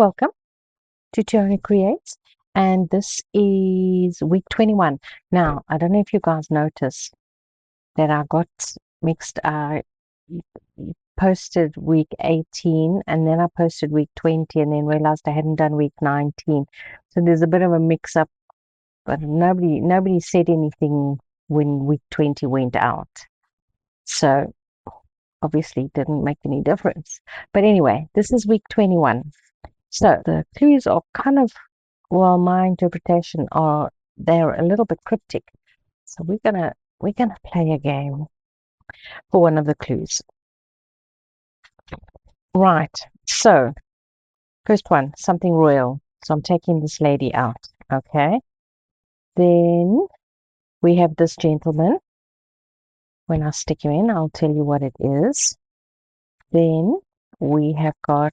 welcome to Toni Creates, and this is week 21. Now, I don't know if you guys noticed that I got mixed. I posted week 18 and then I posted week 20 and then realized I hadn't done week 19. So there's a bit of a mix up, but nobody said anything when week 20 went out. So obviously it didn't make any difference. But anyway, this is week 21. So the clues are kind of, well, my interpretation are they're a little bit cryptic. So we're gonna play a game for one of the clues. Right. So first one, something royal. So I'm taking this lady out. Okay. Then we have this gentleman. When I stick you in, I'll tell you what it is. Then we have got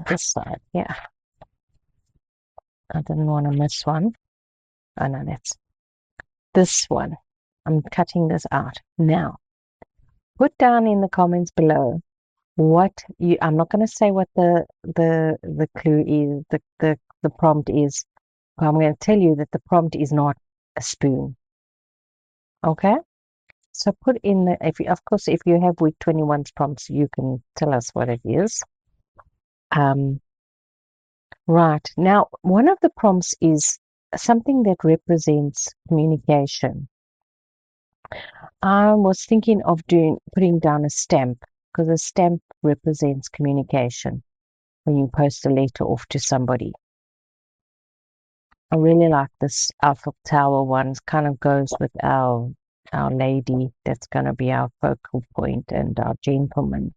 this side. Yeah. I didn't want to miss one. Oh no, that's this one. I'm cutting this out. Now, put down in the comments below what you, I'm not going to say what the clue is, the prompt is. I'm going to tell you that the prompt is not a spoon. Okay? So put in the, of course, if you have week 21's prompts, you can tell us what it is. Right. Now, one of the prompts is something that represents communication. I was thinking of putting down a stamp, because a stamp represents communication when you post a letter off to somebody. I really like this Eiffel Tower one. Kind of goes with our lady that's going to be our focal point and our gentleman.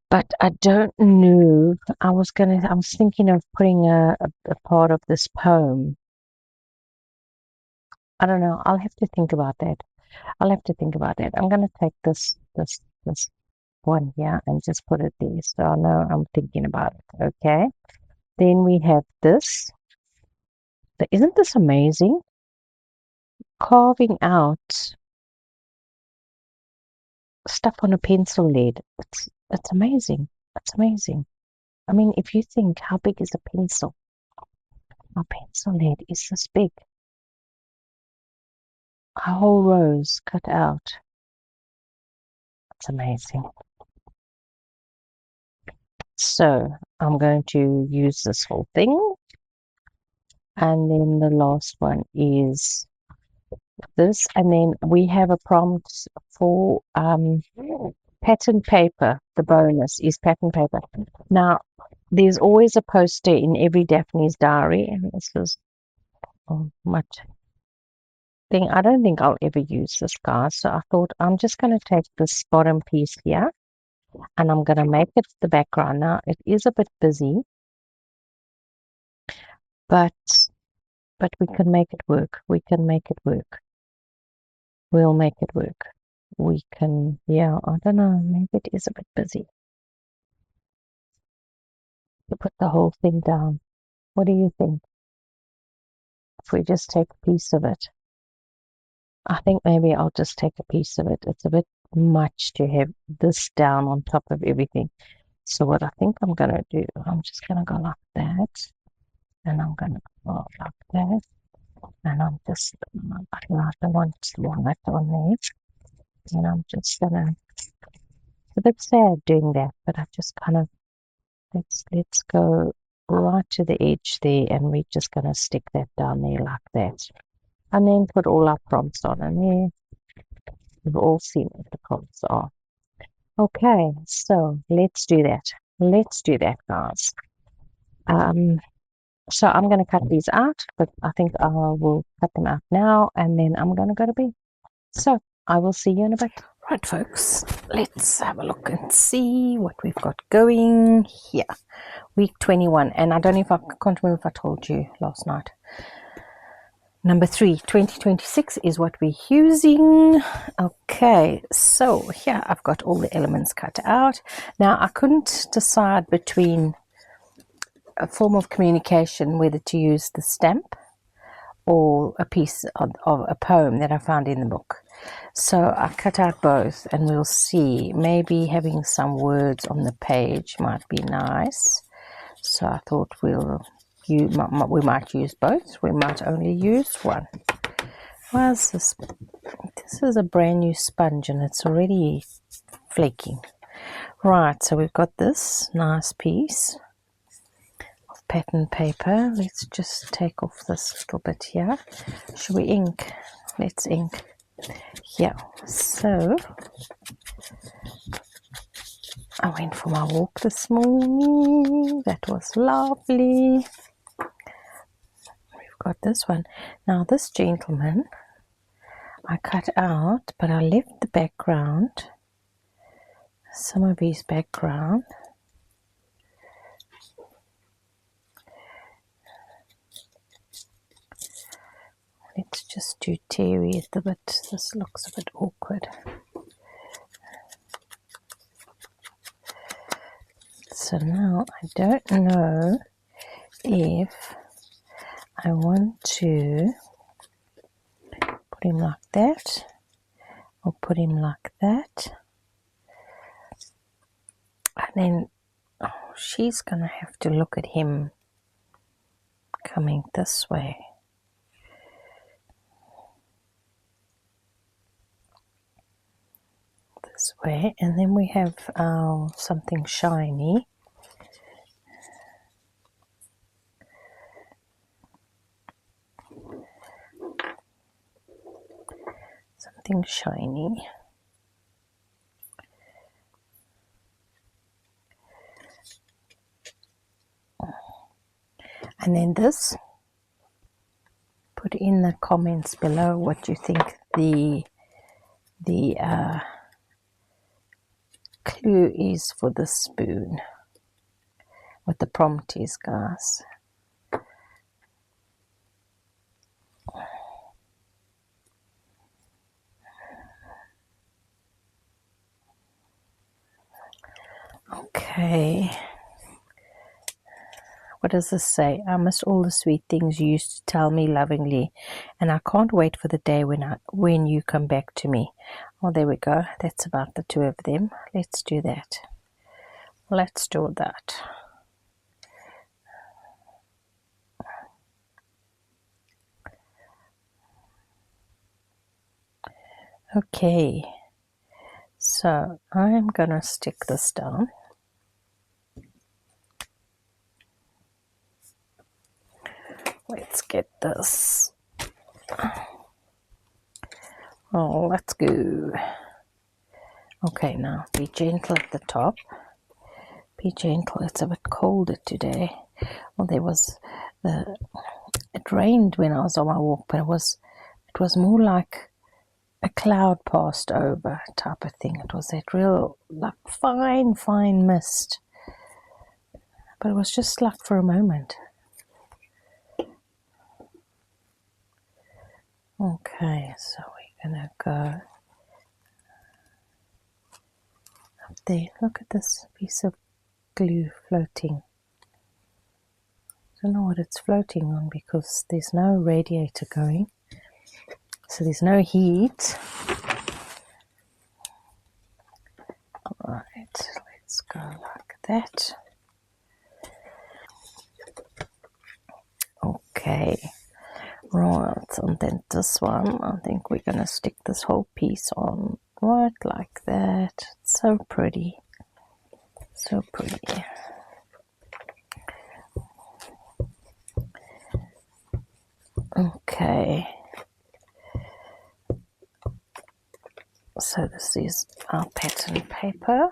But I don't know. I was thinking of putting a part of this poem. I don't know. I'll have to think about that. I'm going to take this one here and just put it there, so I know I'm thinking about it. Okay. Then we have this. Isn't this amazing? Carving out stuff on a pencil lead. It's amazing. It's amazing. I mean, if you think, how big is a pencil? A pencil lead is this big. A whole rose cut out. It's amazing. So I'm going to use this whole thing. And then the last one is this. And then we have a prompt for pattern paper. The bonus is pattern paper. Now, there's always a poster in every Daphne's diary. And this is much thing. I don't think I'll ever use this, guys. So I thought I'm just going to take this bottom piece here and I'm going to make it the background. Now, it is a bit busy, but we can make it work. We can make it work. We'll make it work. We can, yeah, I don't know, maybe it is a bit busy to put the whole thing down. What do you think? If we just take a piece of it. I think maybe I'll just take a piece of it. It's a bit much to have this down on top of everything. So what I think I'm going to do, I'm just going to go like that. And I'm going to go like that. And I'm just, I don't want that on there. And I'm just going to, it's a bit sad doing that, but I just kind of, let's go right to the edge there. And we're just going to stick that down there like that. And then put all our prompts on in there. We've all seen what the prompts are. Okay, so let's do that. Let's do that, guys. So I'm going to cut these out, but I think I will cut them out now, and then I'm going to go to bed. So I will see you in a bit. Right, folks, let's have a look and see what we've got going here. Week 21, and I don't know if I can't remember if I told you last night. Number 3, 2026 is what we're using. Okay, so here I've got all the elements cut out. Now I couldn't decide between a form of communication, whether to use the stamp or a piece of a poem that I found in the book. So I cut out both, and we'll see. Maybe having some words on the page might be nice. So I thought we might use both. We might only use one. What's this? This is a brand new sponge, and it's already flaking. Right, so we've got this nice piece of pattern paper. Let's just take off this little bit here. Should we ink? Let's ink. Yeah, so I went for my walk this morning. That was lovely. We've got this one. Now this gentleman I cut out, but I left the background, some of his background. Let's just do Terry at the bit. This looks a bit awkward. So now I don't know if I want to put him like that or put him like that. And then she's going to have to look at him coming this way. This way. And then we have our something shiny. Something shiny. And then this, put in the comments below what you think the clue is for the spoon, what the prompt is, guys. Okay. What does this say? I miss all the sweet things you used to tell me lovingly, and I can't wait for the day when you come back to me. Oh, there we go. That's about the two of them. Let's do that. Let's do that. Okay. So I'm gonna stick this down. Let's get this. Oh, let's go. Okay, now be gentle at the top. Be gentle. It's a bit colder today. Well, it rained when I was on my walk, but it was more like a cloud passed over type of thing. It was that real, like, fine mist. But it was just like for a moment. Okay, so we're gonna go up there. Look at this piece of glue floating. I don't know what it's floating on because there's no radiator going. So there's no heat. Alright, let's go like that. Okay. Right, and then this one, I think we're going to stick this whole piece on right like that. It's so pretty. So pretty. Okay. So this is our pattern paper.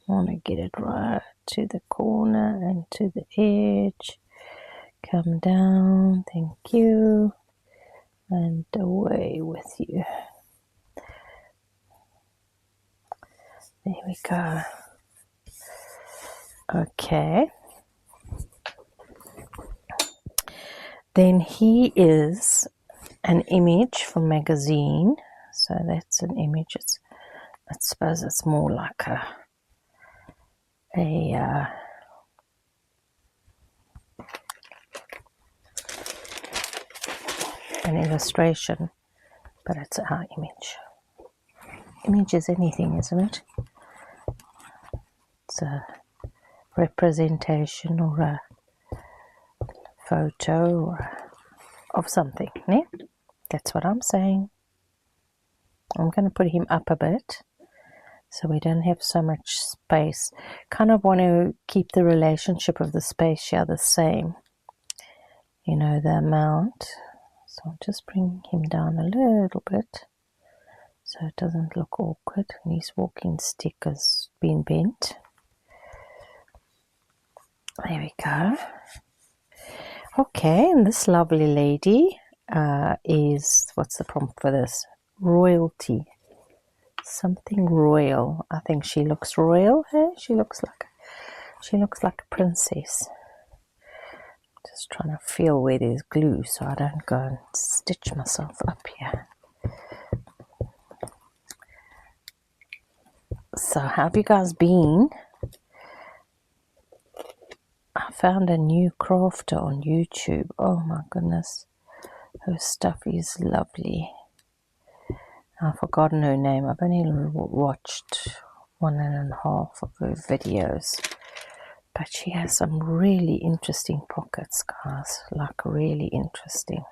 I want to get it right to the corner and to the edge. Come down, thank you, and away with you. There we go. Okay. Then he is an image from magazine. So that's an image. I suppose it's more like a an illustration, but it's our image. Image is anything, isn't it? It's a representation or a photo of something, né? That's what I'm saying. I'm going to put him up a bit so we don't have so much space. Kind of want to keep the relationship of the space here the same, you know, the amount. So I'll just bring him down a little bit so it doesn't look awkward, and his walking stick has been bent. There we go. Okay, and this lovely lady is, what's the prompt for this? Royalty. Something royal. I think she looks royal. Hey? She looks like a princess. Just trying to feel where there's glue so I don't go and stitch myself up here. So how have you guys been? I found a new crafter on YouTube. Oh my goodness. Her stuff is lovely. I've forgotten her name. I've only watched 1.5 of her videos. But she has some really interesting pockets, guys. Like really interesting.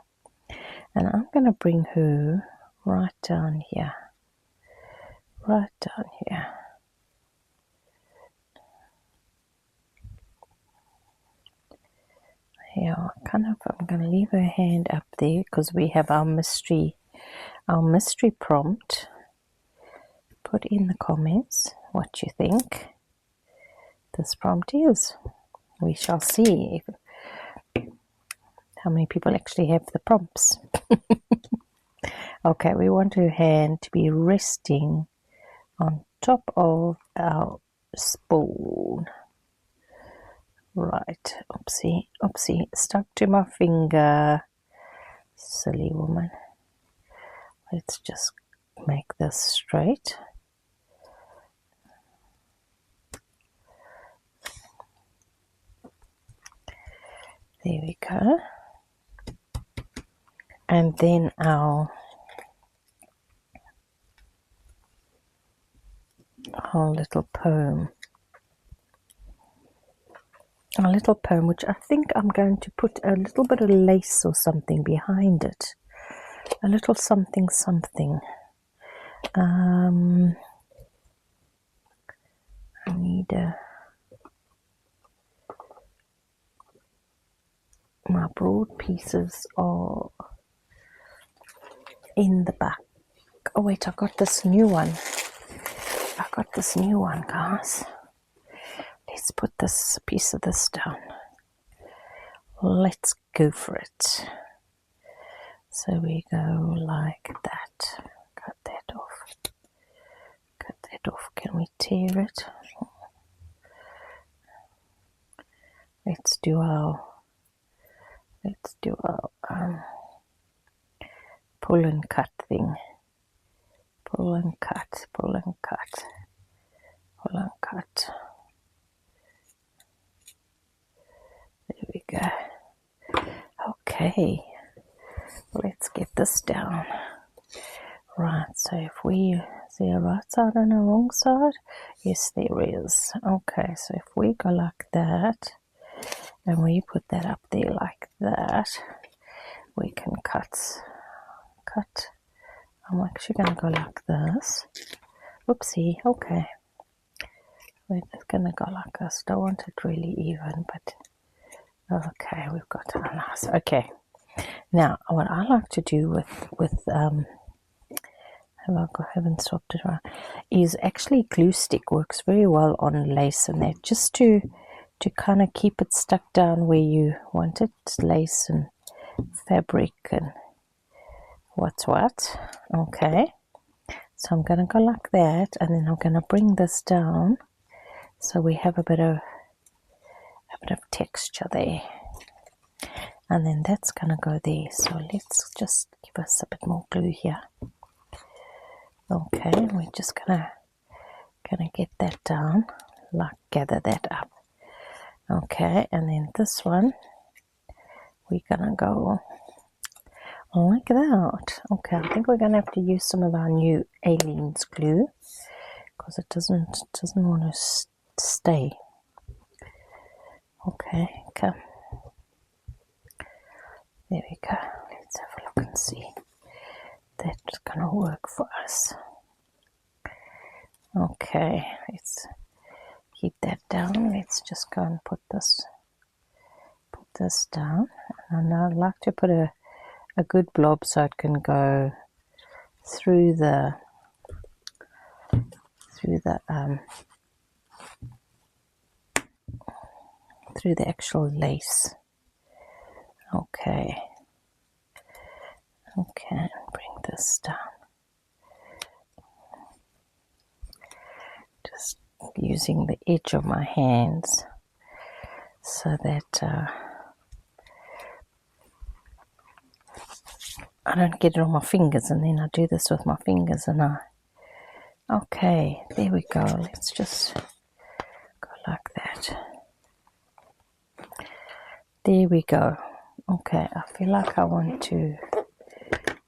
And I'm going to bring her right down here. Right down here. Yeah, I'm going to leave her hand up there because we have our mystery prompt. Put in the comments what you think this prompt is. We shall see how many people actually have the prompts. Okay, we want her hand to be resting on top of our spoon. Right, oopsie, stuck to my finger. Silly woman. Let's just make this straight. There we go. And then our little poem. A little poem, which I think I'm going to put a little bit of lace or something behind it. A little something. I need my broad pieces are in the back. Oh wait, I got this new one, guys. Let's put this piece of this down. Let's go for it. So we go like that. Cut that off. Can we tear it? Let's do our pull and cut thing. Pull and cut. There we go. Okay, let's get this down. Right, so if we see a right side and a wrong side, yes there is. Okay, so if we go like that and we put that up there like that, we can cut. I'm actually going to go like this. Oopsie, okay. We're just going to go like this. Don't want it really even, but okay, we've got our nice. Okay, now what I like to do with haven't swapped it around, is actually glue stick. Works very well on lace and that, just to kind of keep it stuck down where you want it. Lace and fabric and what's what. Okay, so I'm going to go like that, and then I'm going to bring this down so we have a bit of texture there, and then that's going to go there. So let's just give us a bit more glue here. Okay, we're just gonna get that down, like gather that up. Okay, and then this one we're gonna go like that. Okay, I think we're going to have to use some of our new Aleene's glue because it doesn't want to stay. Okay, come. There we go. Let's have a look and see. That's going to work for us. Okay, let's keep that down. Let's just go and put this down. And I'd like to put a good blob so it can go through the actual lace. Okay, bring this down. Just using the edge of my hands so that I don't get it on my fingers, and then I do this with my fingers and okay, there we go. Let's just go like that. There we go. Okay, I feel like I want to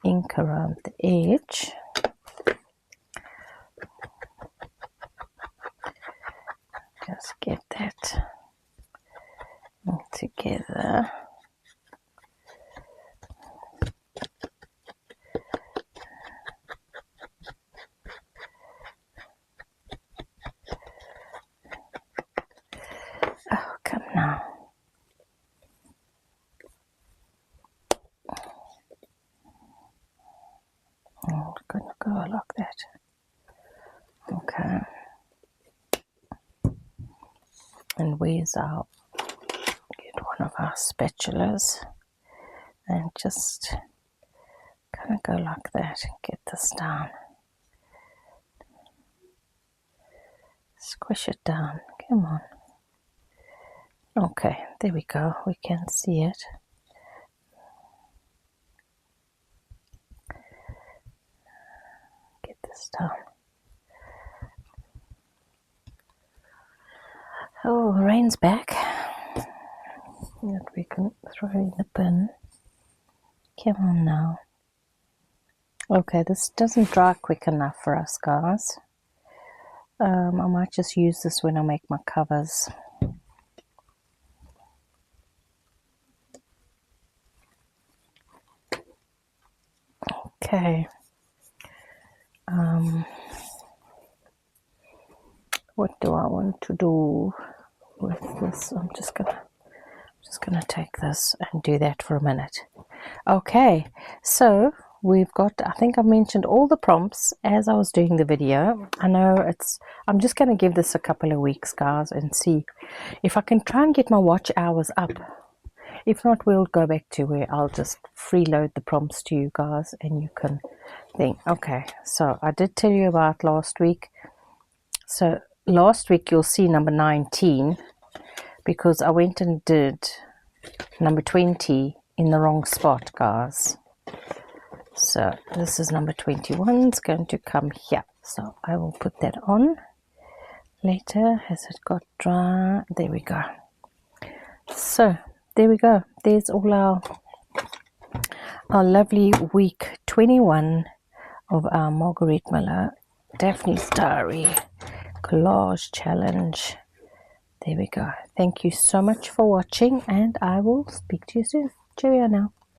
ink around the edge. Just get that all together. Oh, come now. Oh, it's gonna go like that. Okay. And where's our, get one of our spatulas and just kind of go like that and get this down. Squish it down. Come on. Okay, there we go. We can see it. Get this down. Oh, rain's back. That we can throw in the bin. Come on now. Okay, this doesn't dry quick enough for us, guys. I might just use this when I make my covers. Okay. What do I want to do with this? I'm just gonna take this and do that for a minute. Okay, so we've got, I think I mentioned all the prompts as I was doing the video. I know I'm just going to give this a couple of weeks, guys, and see if I can try and get my watch hours up. If not, we'll go back to where I'll just freeload the prompts to you guys and you can think. Okay, so I did tell you about last week. So last week you'll see number 19 because I went and did number 20 in the wrong spot, guys. So this is number 21. It's going to come here. So I will put that on later as it got dry. There we go. So there we go. There's all our lovely week 21 of our Margarete Miller Daphne's Diary Collage Challenge. There we go. Thank you so much for watching, and I will speak to you soon. Cheerio now.